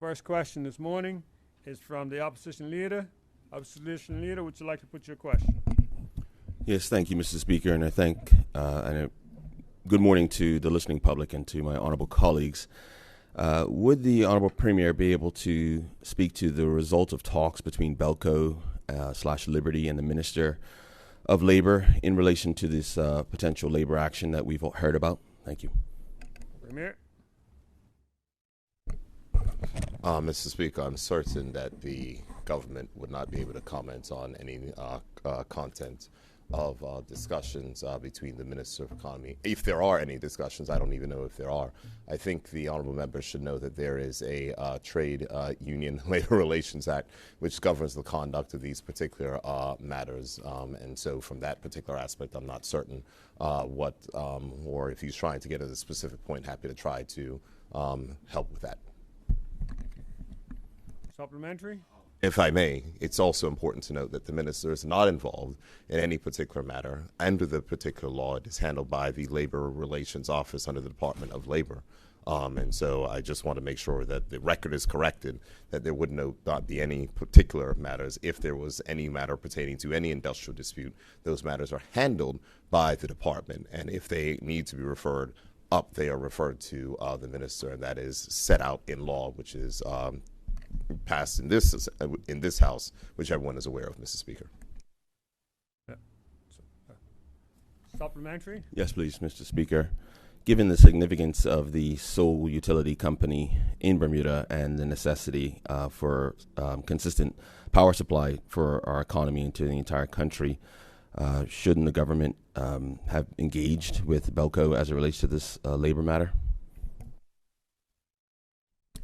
First question this morning is from the opposition leader. Opposition leader, would you like to put your question? Yes, thank you, Mr. Speaker, and I thank good morning to the listening public and to my honorable colleagues. Would the honorable Premier be able to speak to the result of talks between Belco / Liberty and the Minister of Labor in relation to this potential labor action that we've heard about? Thank you. Premier. Mr. Speaker, I'm certain that the government would not be able to comment on any content of discussions between the Minister of Economy. If there are any discussions, I don't even know if there are. I think the honorable members should know that there is a Trade Union Labor Relations Act which governs the conduct of these particular matters. And so from that particular aspect, I'm not certain or if he's trying to get at a specific point, happy to try to help with that. Supplementary? If I may, it's also important to note that the minister is not involved in any particular matter under the particular law. It is handled by the Labor Relations Office under the Department of Labor. And so I just want to make sure that the record is corrected, that there would not be any particular matters. If there was any matter pertaining to any industrial dispute, those matters are handled by the department. And if they need to be referred up, they are referred to the minister, and that is set out in law, which is passed in this House, which everyone is aware of, Mr. Speaker. Supplementary? Yes, please, Mr. Speaker. Given the significance of the sole utility company in Bermuda and the necessity for consistent power supply for our economy and to the entire country, shouldn't the government have engaged with Belco as it relates to this labor matter?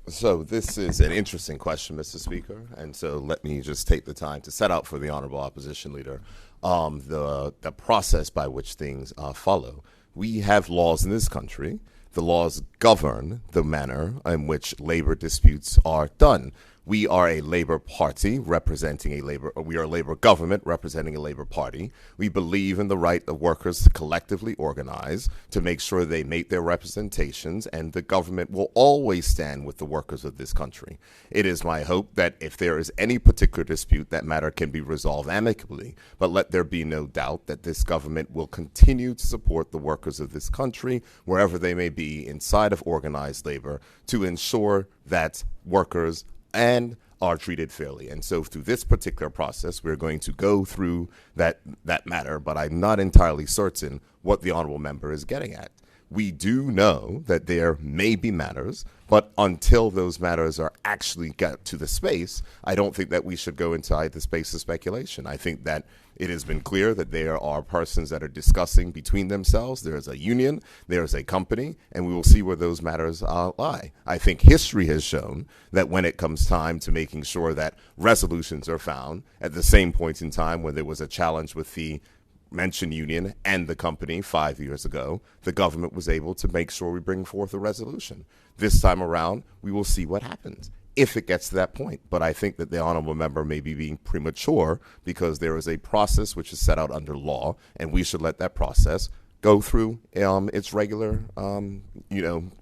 So this is an interesting question, Mr. Speaker, and so let me just take the time to set out for the honorable opposition leader the process by which things follow. We have laws in this country. The laws govern the manner in which labor disputes are done. We are a labor party representing we are a labor government representing a labor party. We believe in the right of workers to collectively organize to make sure they make their representations, and the government will always stand with the workers of this country. It is my hope that if there is any particular dispute, that matter can be resolved amicably, but let there be no doubt that this government will continue to support the workers of this country, wherever they may be inside of organized labor, to ensure that workers and are treated fairly. And so through this particular process, we're going to go through that matter, but I'm not entirely certain what the honorable member is getting at. We do know that there may be matters, but until those matters are actually get to the space, I don't think that we should go inside the space of speculation. I think that it has been clear that there are persons that are discussing between themselves. There is a union, there is a company, and we will see where those matters lie. I think history has shown that when it comes time to making sure that resolutions are found, at the same point in time when there was a challenge with the mentioned union and the company 5 years ago, the government was able to make sure we bring forth a resolution. This time around, we will see what happens if it gets to that point. But I think that the honorable member may be being premature because there is a process which is set out under law, and we should let that process go through its regular,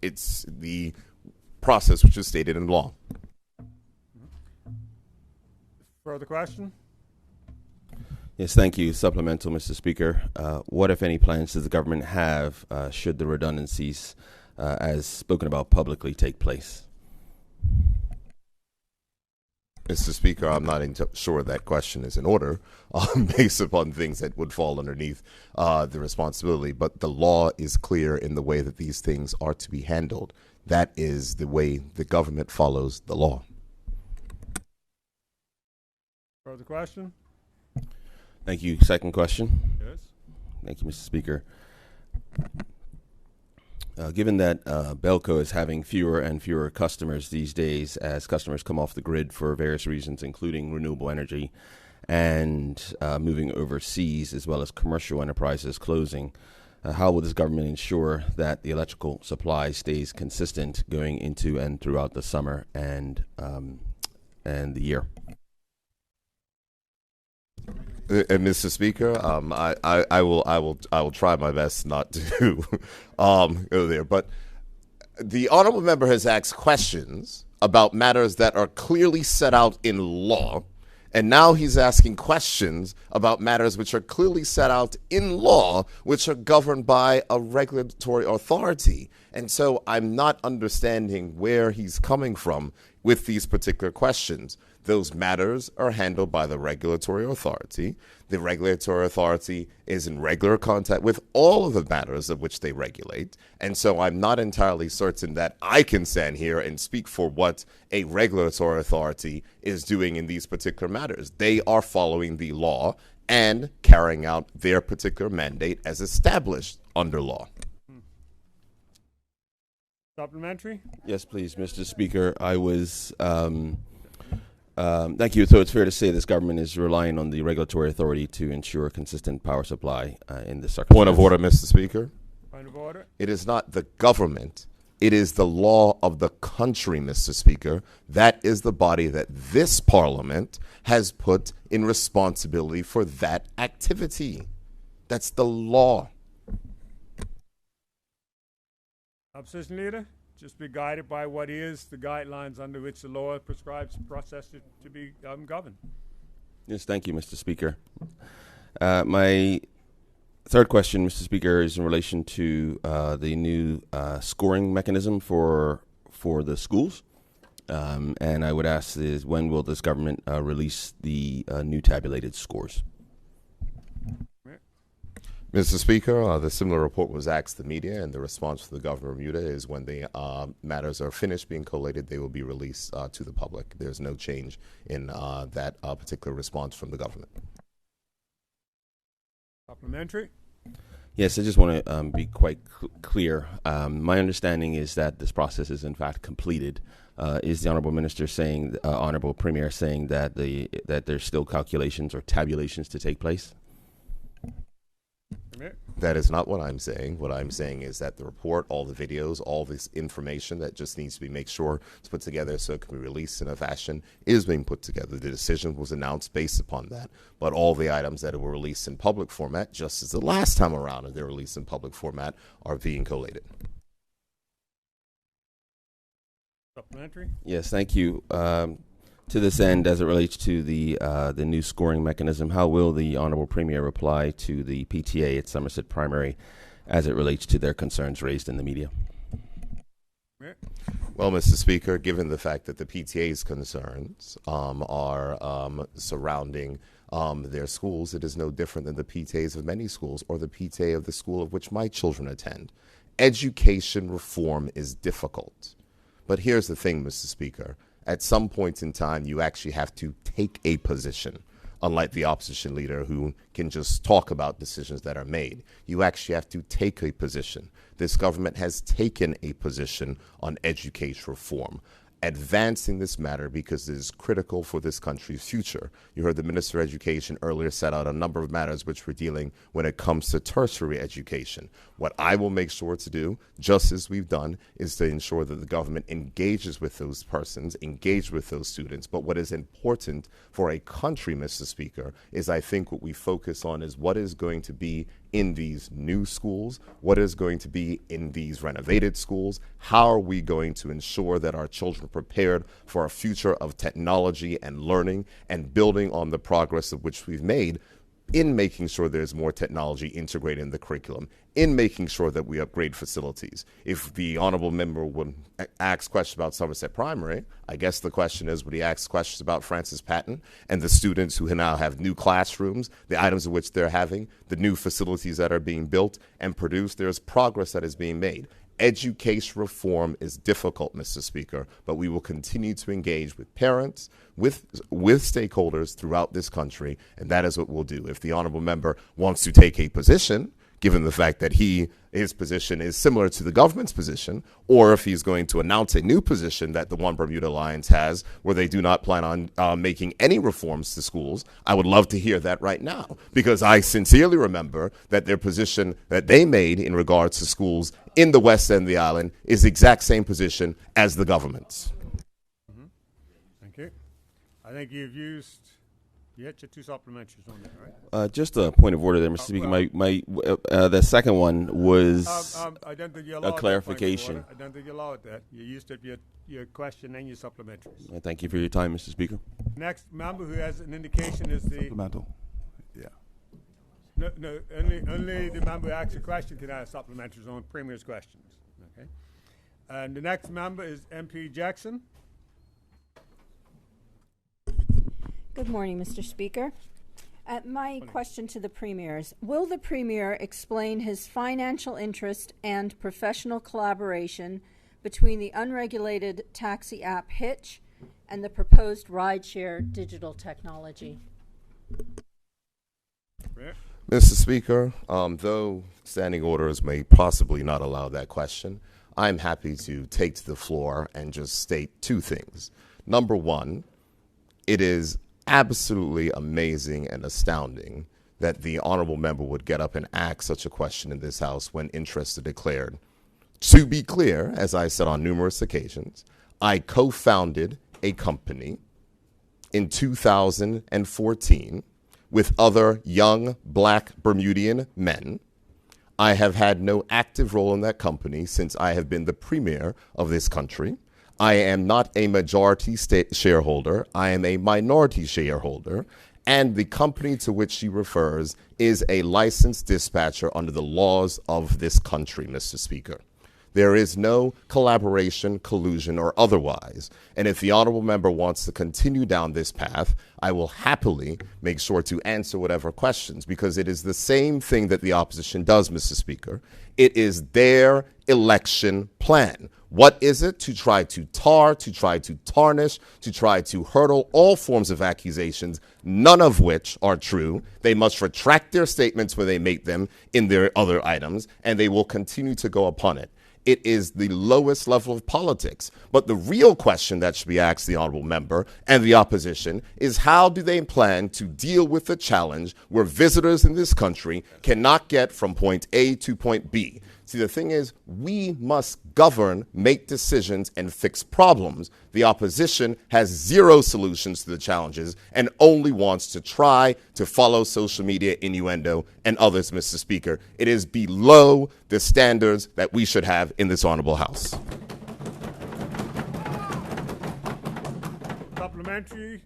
it's the process which is stated in law. Further question? Yes, thank you. Supplemental, Mr. Speaker. What, if any, plans does the government have should the redundancies, as spoken about publicly, take place? Mr. Speaker, I'm not sure that question is in order based upon things that would fall underneath the responsibility. But the law is clear in the way that these things are to be handled. That is the way the government follows the law. Further question? Thank you. Second question. Yes. Thank you, Mr. Speaker. Given that Belco is having fewer and fewer customers these days as customers come off the grid for various reasons, including renewable energy and moving overseas, as well as commercial enterprises closing, how will this government ensure that the electrical supply stays consistent going into and throughout the summer and the year? And Mr. Speaker, I will try my best not to go there. But the honorable member has asked questions about matters that are clearly set out in law, and now he's asking questions about matters which are clearly set out in law, which are governed by a regulatory authority. And so I'm not understanding where he's coming from with these particular questions. Those matters are handled by the regulatory authority. The regulatory authority is in regular contact with all of the matters of which they regulate. And so I'm not entirely certain that I can stand here and speak for what a regulatory authority is doing in these particular matters. They are following the law and carrying out their particular mandate as established under law. Supplementary? Yes, please, Mr. Speaker. I was, thank you. So it's fair to say this government is relying on the regulatory authority to ensure a consistent power supply in this circumstance. Point of order, Mr. Speaker. Point of order. It is not the government. It is the law of the country, Mr. Speaker. That is the body that this parliament has put in responsibility for that activity. That's the law. Opposition Leader, just be guided by what is the guidelines under which the law prescribes the process to be governed. Yes, thank you, Mr. Speaker. My third question, Mr. Speaker, is in relation to the new scoring mechanism for the schools. And I would ask is when will this government release the new tabulated scores? Mr. Speaker, the similar report was asked the media, and the response from the governor of Bermuda is when the matters are finished being collated, they will be released to the public. There's no change in that particular response from the government. Supplementary? Yes, I just want to be quite clear. My understanding is that this process is in fact completed. Is the Honorable Minister saying, Honorable Premier saying that that there's still calculations or tabulations to take place? That is not what I'm saying. What I'm saying is that the report, all the videos, all this information that just needs to be made sure to put together so it can be released in a fashion is being put together. The decision was announced based upon that. But all the items that were released in public format, just as the last time around and they're released in public format, are being collated. Supplementary? Yes, thank you. To this end, as it relates to the new scoring mechanism, how will the Honorable Premier reply to the PTA at Somerset Primary as it relates to their concerns raised in the media? Well, Mr. Speaker, given the fact that the PTA's concerns are surrounding their schools, it is no different than the PTAs of many schools or the PTA of the school of which my children attend. Education reform is difficult. But here's the thing, Mr. Speaker. At some point in time, you actually have to take a position, unlike the opposition leader who can just talk about decisions that are made. You actually have to take a position. This government has taken a position on education reform, advancing this matter because it is critical for this country's future. You heard the Minister of Education earlier set out a number of matters which we're dealing when it comes to tertiary education. What I will make sure to do, just as we've done, is to ensure that the government engages with those persons, engage with those students. But what is important for a country, Mr. Speaker, is I think what we focus on is what is going to be in these new schools, what is going to be in these renovated schools, how are we going to ensure that our children are prepared for a future of technology and learning and building on the progress of which we've made in making sure there's more technology integrated in the curriculum, in making sure that we upgrade facilities. If the honorable member would ask questions about Somerset Primary, I guess the question is, would he ask questions about Francis Patton and the students who now have new classrooms, the items of which they're having, the new facilities that are being built and produced? There's progress that is being made. Education reform is difficult, Mr. Speaker, but we will continue to engage with parents, with stakeholders throughout this country, and that is what we'll do. If the honorable member wants to take a position, given the fact that his position is similar to the government's position, or if he's going to announce a new position that the One Bermuda Alliance has, where they do not plan on making any reforms to schools, I would love to hear that right now, because I sincerely remember that their position that they made in regards to schools in the West End of the island is the exact same position as the government's. Thank you. I think you've used You had your two supplementaries on there, right? Just a point of order there, Mr. Speaker. The second one was I don't think you're allowed a clarification. I don't think you're allowed that. You used up your question and your supplementaries. Thank you for your time, Mr. Speaker. Next member who has an indication is the Supplemental. Yeah. no. Only the member who asks a question can ask supplementaries on Premier's questions. Okay. And the next member is MP Jackson. Good morning, Mr. Speaker. My question to the Premier is, will the Premier explain his financial interest and professional collaboration between the unregulated taxi app Hitch and the proposed rideshare digital technology? Mr. Speaker, though standing orders may possibly not allow that question, I'm happy to take to the floor and just state two things. Number one, it is absolutely amazing and astounding that the honorable member would get up and ask such a question in this House when interest is declared. To be clear, as I said on numerous occasions, I co-founded a company in 2014 with other young black Bermudian men. I have had no active role in that company since I have been the premier of this country. I am not a majority shareholder. I am a minority shareholder. And the company to which she refers is a licensed dispatcher under the laws of this country, Mr. Speaker. There is no collaboration, collusion, or otherwise. And if the honorable member wants to continue down this path, I will happily make sure to answer whatever questions, because it is the same thing that the opposition does, Mr. Speaker. It is their election plan. What is it? To try to tar, to try to tarnish, to try to hurdle all forms of accusations, none of which are true. They must retract their statements when they make them in their other items, and they will continue to go upon it. It is the lowest level of politics. But the real question that should be asked the honorable member and the opposition is, how do they plan to deal with the challenge where visitors in this country cannot get from point A to point B? See, the thing is, we must govern, make decisions, and fix problems. The opposition has zero solutions to the challenges and only wants to try to follow social media innuendo and others, Mr. Speaker. It is below the standards that we should have in this honorable House. Supplementary,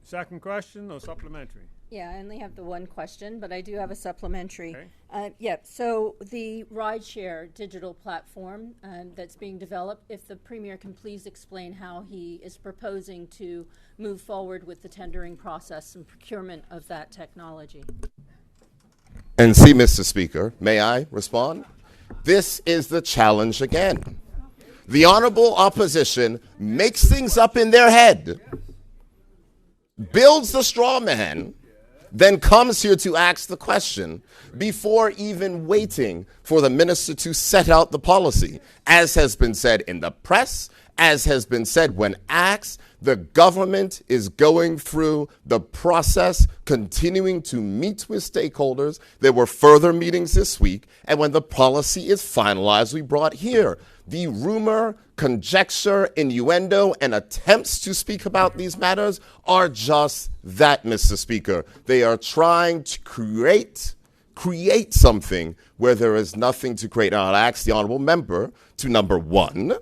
second question or supplementary? Yeah, I only have the one question, but I do have a supplementary. Okay. So the rideshare digital platform that's being developed, if the Premier can please explain how he is proposing to move forward with the tendering process and procurement of that technology. And see, Mr. Speaker, may I respond? This is the challenge again. The honorable opposition makes things up in their head, builds the straw man, then comes here to ask the question before even waiting for the minister to set out the policy. As has been said in the press, as has been said when asked, the government is going through the process, continuing to meet with stakeholders. There were further meetings this week, and when the policy is finalized, we brought here. The rumor, conjecture, innuendo, and attempts to speak about these matters are just that, Mr. Speaker. They are trying to create something where there is nothing to create. Now, I'll ask the honorable member to, number one,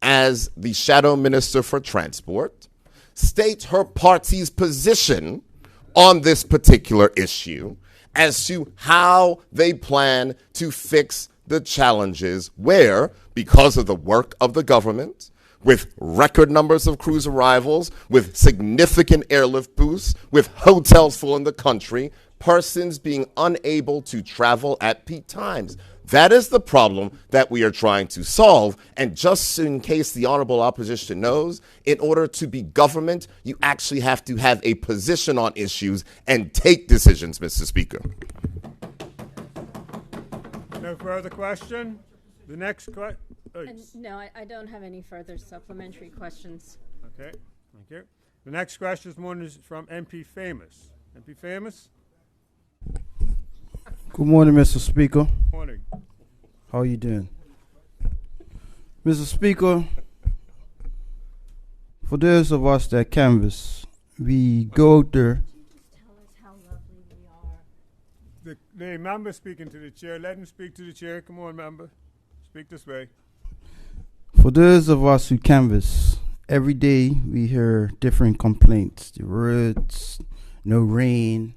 as the Shadow Minister for Transport, state her party's position on this particular issue as to how they plan to fix the challenges where, because of the work of the government, with record numbers of cruise arrivals, with significant airlift boosts, with hotels full in the country, persons being unable to travel at peak times. That is the problem that we are trying to solve. And just in case the honorable opposition knows, in order to be government, you actually have to have a position on issues and take decisions, Mr. Speaker. No further question? The next question? No, I don't have any further supplementary questions. Okay, thank you. The next question this morning is from MP Famous. MP Famous? Good morning, Mr. Speaker. Morning. How are you doing? Mr. Speaker, for those of us that canvass we go out there. Tell us how lovely we are. The member speaking to the chair. Let him speak to the chair. Come on, member. Speak this way. For those of us who canvass, every day we hear different complaints. The roads, no rain.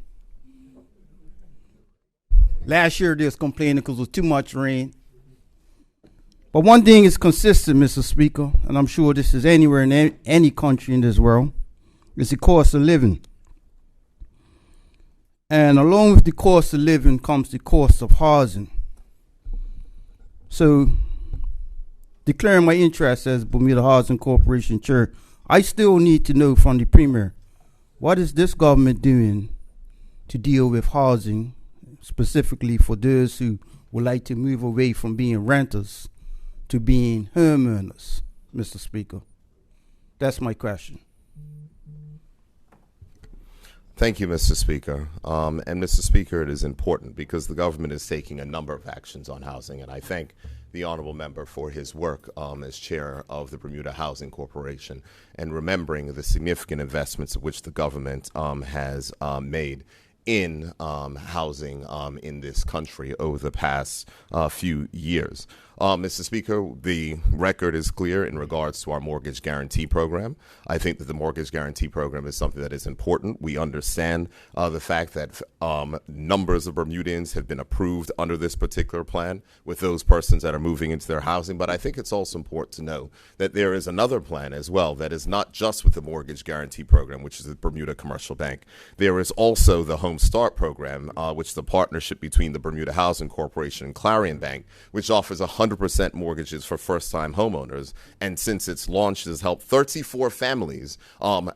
Last year they was complaining because there was too much rain. But one thing is consistent, Mr. Speaker, and I'm sure this is anywhere in any country in this world, is the cost of living. And along with the cost of living comes the cost of housing. So, declaring my interest as Bermuda Housing Corporation Chair, I still need to know from the Premier, what is this government doing to deal with housing, specifically for those who would like to move away from being renters to being homeowners, Mr. Speaker? That's my question. Thank you, Mr. Speaker. And Mr. Speaker, it is important because the government is taking a number of actions on housing, and I thank the honorable member for his work as chair of the Bermuda Housing Corporation and remembering the significant investments of which the government has made in housing in this country over the past few years. Mr. Speaker, the record is clear in regards to our mortgage guarantee program. I think that the mortgage guarantee program is something that is important. We understand the fact that numbers of Bermudians have been approved under this particular plan with those persons that are moving into their housing. But I think it's also important to know that there is another plan as well that is not just with the mortgage guarantee program, which is the Bermuda Commercial Bank. There is also the Home Start program, which is the partnership between the Bermuda Housing Corporation and Clarion Bank, which offers 100% mortgages for first-time homeowners, and since its launch has helped 34 families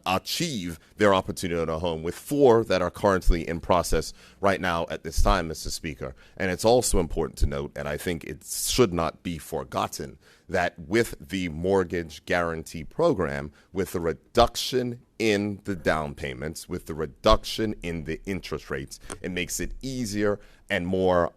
achieve their opportunity on a home, with 4 that are currently in process right now at this time, Mr. Speaker. And it's also important to note, and I think it should not be forgotten, that with the mortgage guarantee program, with the reduction in the down payments, with the reduction in the interest rates, it makes it easier and more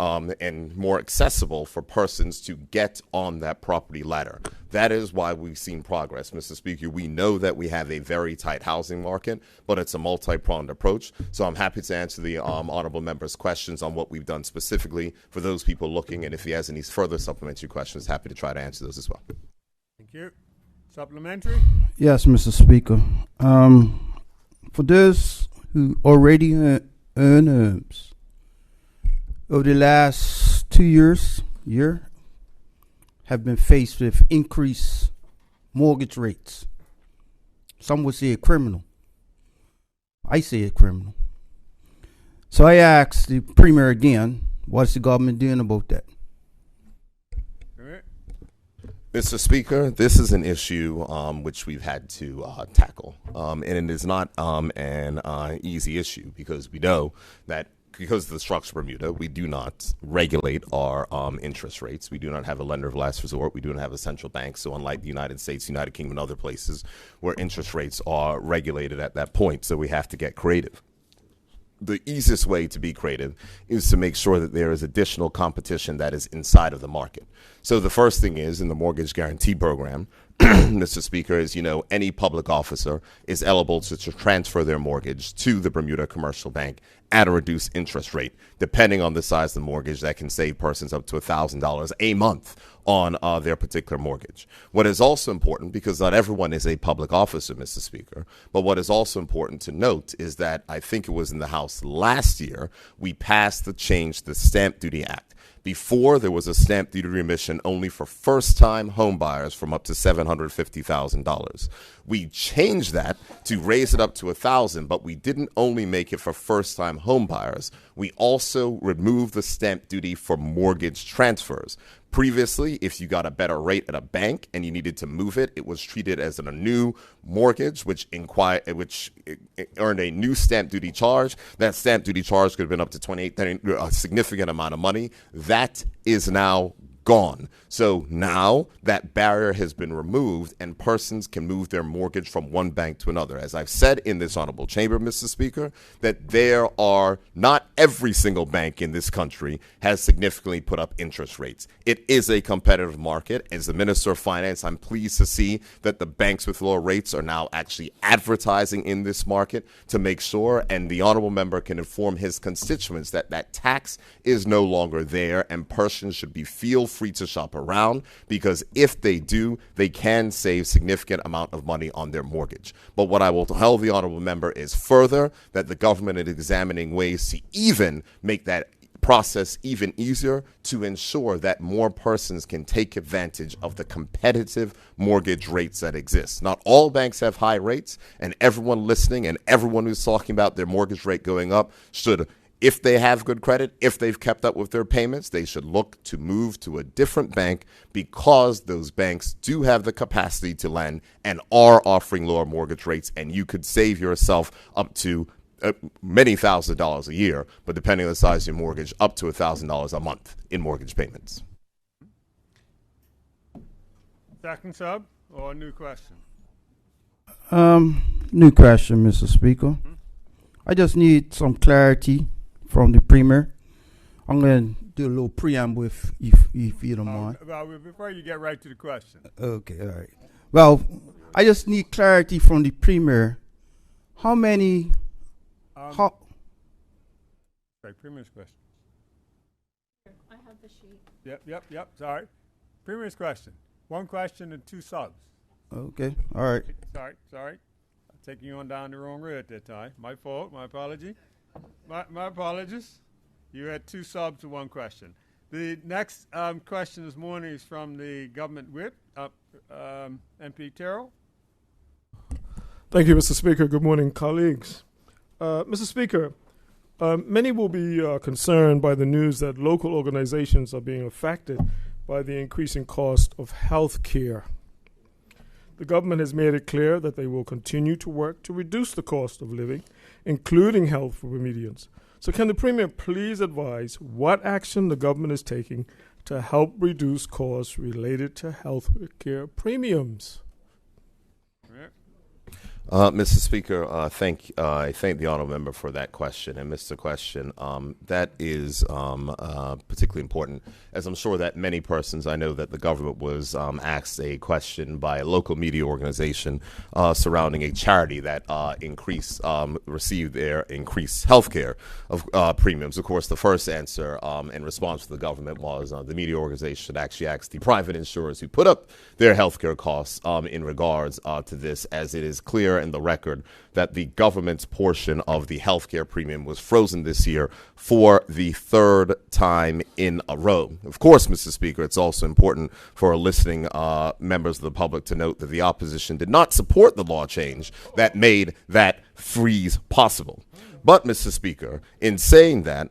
accessible for persons to get on that property ladder. That is why we've seen progress, Mr. Speaker. We know that we have a very tight housing market, but it's a multi-pronged approach. So I'm happy to answer the honorable member's questions on what we've done specifically for those people looking, and if he has any further supplementary questions, happy to try to answer those as well. Thank you. Supplementary? Yes, Mr. Speaker. For those who already earn homes, over the last 2 years, have been faced with increased mortgage rates. Some would say a criminal. I say a criminal. So I asked the Premier again, what's the government doing about that? Mr. Speaker, this is an issue which we've had to tackle, and it is not an easy issue because we know that because of the structure of Bermuda, we do not regulate our interest rates. We do not have a lender of last resort. We do not have a central bank. So unlike the United States, United Kingdom, and other places where interest rates are regulated at that point, so we have to get creative. The easiest way to be creative is to make sure that there is additional competition that is inside of the market. So the first thing is in the mortgage guarantee program, Mr. Speaker, is, any public officer is eligible to transfer their mortgage to the Bermuda Commercial Bank at a reduced interest rate. Depending on the size of the mortgage, that can save persons up to $1,000 a month on their particular mortgage. What is also important, because not everyone is a public officer, Mr. Speaker, but what is also important to note is that I think it was in the House last year, we passed the Stamp Duty Act. Before, there was a stamp duty remission only for first-time home buyers from up to $750,000. We changed that to raise it up to $1,000, but we didn't only make it for first-time home buyers. We also removed the stamp duty for mortgage transfers. Previously, if you got a better rate at a bank and you needed to move it, it was treated as a new mortgage, which earned a new stamp duty charge. That stamp duty charge could have been up to $28, a significant amount of money. That is now gone. So now that barrier has been removed and persons can move their mortgage from one bank to another. As I've said in this honorable chamber, Mr. Speaker, that there are not every single bank in this country has significantly put up interest rates. It is a competitive market. As the Minister of Finance, I'm pleased to see that the banks with lower rates are now actually advertising in this market to make sure, and the honorable member can inform his constituents that that tax is no longer there and persons should feel free to shop around, because if they do, they can save significant amount of money on their mortgage. But what I will tell the honorable member is further that the government is examining ways to even make that process even easier to ensure that more persons can take advantage of the competitive mortgage rates that exist. Not all banks have high rates, and everyone listening and everyone who's talking about their mortgage rate going up should, if they have good credit, if they've kept up with their payments, they should look to move to a different bank, because those banks do have the capacity to lend and are offering lower mortgage rates, and you could save yourself up to many $1,000s a year, but depending on the size of your mortgage, up to $1,000 a month in mortgage payments. Second sub or a new question? New question, Mr. Speaker. I just need some clarity from the Premier. I'm going to do a little preamble if you don't mind. Well, before you get right to the question. Okay, all right. Well, I just need clarity from the Premier. How many... Sorry, Premier's question. I have the sheet. Yep. Sorry. Premier's question. One question and two subs. Okay, all right. Sorry. I'm taking you on down the wrong road at that time. My fault. My apology. My apologies. You had two subs to one question. The next question this morning is from the government whip, MP Terrell. Thank you, Mr. Speaker. Good morning, colleagues. Mr. Speaker, many will be concerned by the news that local organizations are being affected by the increasing cost of health care. The government has made it clear that they will continue to work to reduce the cost of living, including health for Bermudians. So can the Premier please advise what action the government is taking to help reduce costs related to health care premiums? Mr. Speaker, I thank the honourable member for that question. And Mr. Question, that is particularly important, as I'm sure that many persons, I know that the government was asked a question by a local media organization surrounding a charity that received their increased health care of premiums. Of course, the first answer in response to the government was the media organization actually asked the private insurers who put up their health care costs in regards to this, as it is clear in the record that the government's portion of the healthcare premium was frozen this year for the third time in a row. Of course, Mr. Speaker, it's also important for our listening members of the public to note that the opposition did not support the law change that made that freeze possible. But, Mr. Speaker, in saying that,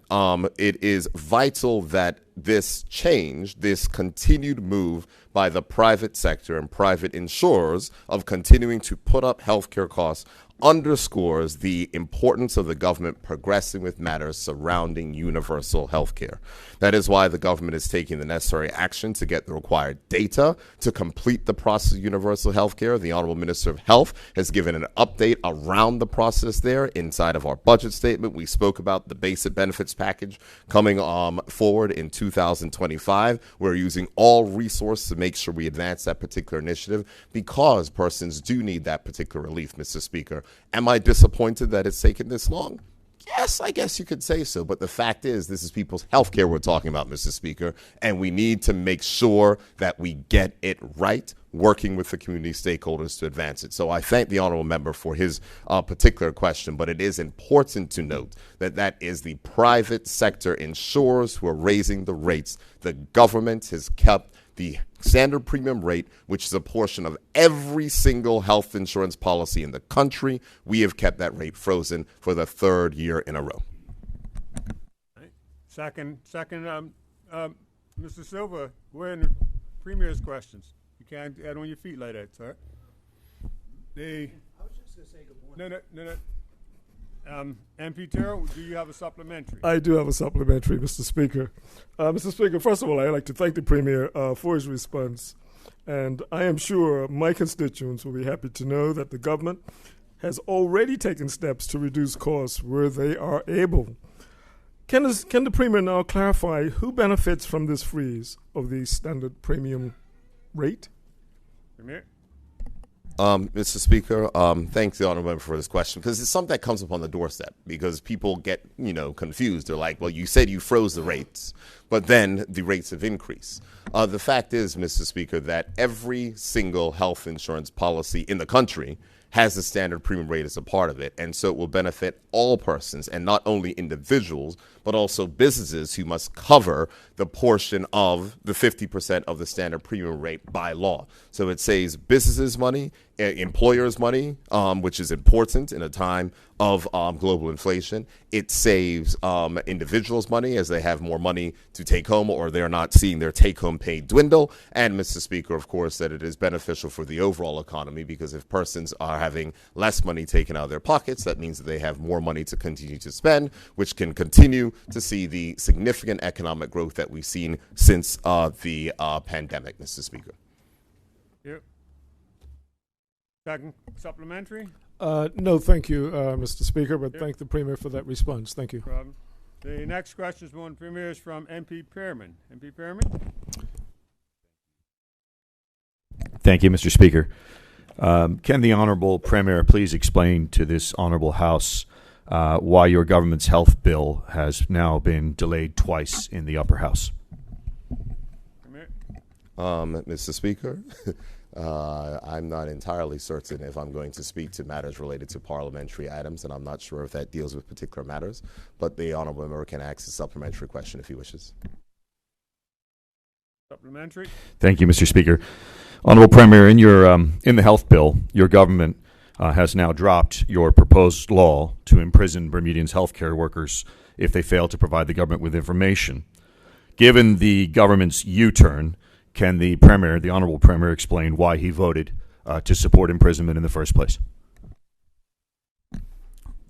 it is vital that this change, this continued move by the private sector and private insurers of continuing to put up healthcare costs underscores the importance of the government progressing with matters surrounding universal health care. That is why the government is taking the necessary action to get the required data to complete the process of universal health care. The Honorable Minister of Health has given an update around the process there. Inside of our budget statement, we spoke about the basic benefits package coming forward in 2025. We're using all resources to make sure we advance that particular initiative, because persons do need that particular relief, Mr. Speaker. Am I disappointed that it's taken this long? Yes, I guess you could say so. But the fact is, this is people's health care we're talking about, Mr. Speaker, and we need to make sure that we get it right, working with the community stakeholders to advance it. So I thank the honorable member for his particular question, but it is important to note that that is the private sector insurers who are raising the rates. The government has kept the standard premium rate, which is a portion of every single health insurance policy in the country. We have kept that rate frozen for the third year in a row. Second, Mr. Silva, we're in the Premier's questions. You can't get on your feet like that, sir. I was just going to say good morning. No. MP Terrell, do you have a supplementary? I do have a supplementary, Mr. Speaker. Mr. Speaker, first of all, I'd like to thank the Premier for his response. And I am sure my constituents will be happy to know that the government has already taken steps to reduce costs where they are able. Can the Premier now clarify who benefits from this freeze of the standard premium rate? Premier? Mr. Speaker, thanks the honourable member for this question, because it's something that comes up on the doorstep, because people get, confused. They're like, well, you said you froze the rates, but then the rates have increased. The fact is, Mr. Speaker, that every single health insurance policy in the country has the standard premium rate as a part of it, and so it will benefit all persons, and not only individuals, but also businesses who must cover the portion of the 50% of the standard premium rate by law. So it saves businesses money, employers money, which is important in a time of global inflation. It saves individuals money as they have more money to take home, or they're not seeing their take-home pay dwindle. And, Mr. Speaker, of course, that it is beneficial for the overall economy, because if persons are having less money taken out of their pockets, that means that they have more money to continue to spend, which can continue to see the significant economic growth that we've seen since the pandemic, Mr. Speaker. Yep. Second supplementary? No, thank you, Mr. Speaker, but thank the Premier for that response. Thank you. Problem. The next question is one Premier is from MP Pearman. MP Pearman? Thank you, Mr. Speaker. Can the Honorable Premier please explain to this Honorable House why your government's health bill has now been delayed twice in the upper house? Premier? Mr. Speaker, I'm not entirely certain if I'm going to speak to matters related to parliamentary items, and I'm not sure if that deals with particular matters, but the Honorable Member can ask a supplementary question if he wishes. Supplementary? Thank you, Mr. Speaker. Honorable Premier, in your in the health bill, your government has now dropped your proposed law to imprison Bermudians' healthcare workers if they fail to provide the government with information. Given the government's U-turn, can the Premier, the Honorable Premier, explain why he voted to support imprisonment in the first place?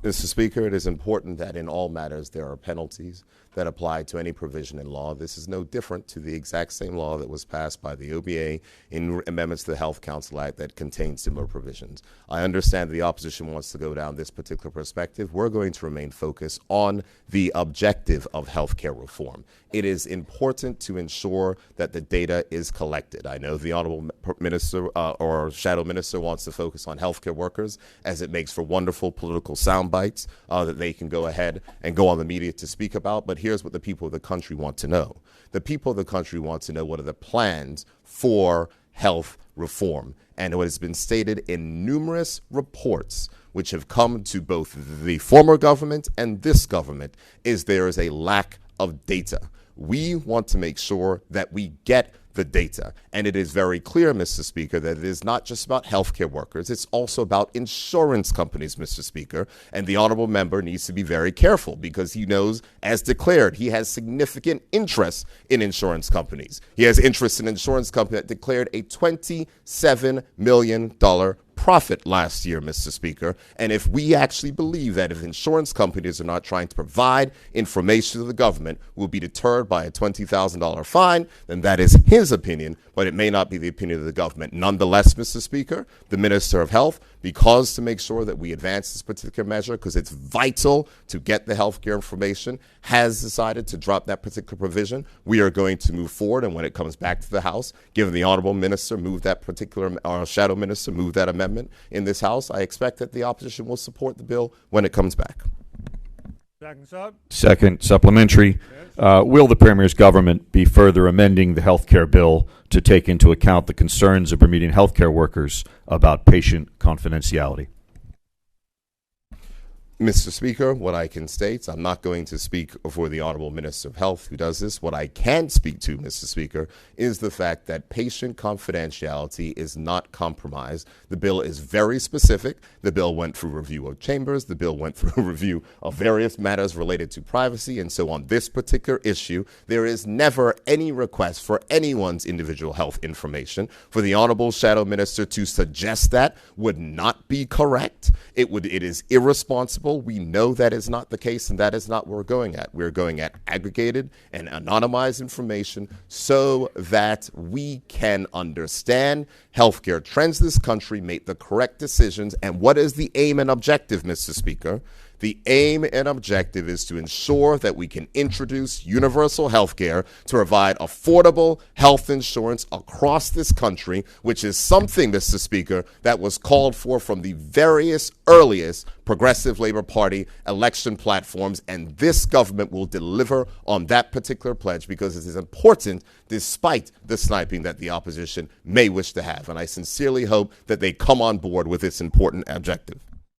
Mr. Speaker, it is important that in all matters there are penalties that apply to any provision in law. This is no different to the exact same law that was passed by the OBA in amendments to the Health Council Act that contains similar provisions. I understand the opposition wants to go down this particular perspective. We're going to remain focused on the objective of healthcare reform. It is important to ensure that the data is collected. I know the Honorable Minister or Shadow Minister wants to focus on healthcare workers, as it makes for wonderful political sound bites that they can go ahead and go on the media to speak about. But here's what the people of the country want to know. The people of the country want to know what are the plans for health reform. And what has been stated in numerous reports which have come to both the former government and this government is there is a lack of data. We want to make sure that we get the data. And it is very clear, Mr. Speaker, that it is not just about healthcare workers. It's also about insurance companies, Mr. Speaker. And the honorable member needs to be very careful, because he knows, as declared, he has significant interest in insurance companies. He has interest in an insurance company that declared a $27 million profit last year, Mr. Speaker. And if we actually believe that if insurance companies are not trying to provide information to the government, will be deterred by a $20,000 fine, then that is his opinion, but it may not be the opinion of the government. Nonetheless, Mr. Speaker, the Minister of Health, because to make sure that we advance this particular measure, because it's vital to get the healthcare information, has decided to drop that particular provision. We are going to move forward, and when it comes back to the House, given the Honorable Minister move that particular, or Shadow Minister move that amendment in this House, I expect that the opposition will support the bill when it comes back. Second sub? Second supplementary. Will the Premier's government be further amending the health care bill to take into account the concerns of Bermudian healthcare workers about patient confidentiality? Mr. Speaker, what I can state, I'm not going to speak for the Honorable Minister of Health who does this. What I can speak to, Mr. Speaker, is the fact that patient confidentiality is not compromised. The bill is very specific. The bill went through review of chambers. The bill went through review of various matters related to privacy. And so on this particular issue, there is never any request for anyone's individual health information. For the Honorable Shadow Minister to suggest that would not be correct. It is irresponsible principle, we know that is not the case, and that is not what we're going at. We're going at aggregated and anonymized information so that we can understand healthcare trends in this country, make the correct decisions. And what is the aim and objective, Mr. Speaker? The aim and objective is to ensure that we can introduce universal health care to provide affordable health insurance across this country, which is something, Mr. Speaker, that was called for from the various earliest Progressive Labor Party election platforms. And this government will deliver on that particular pledge because it is important despite the sniping that the opposition may wish to have. And I sincerely hope that they come on board with this important objective.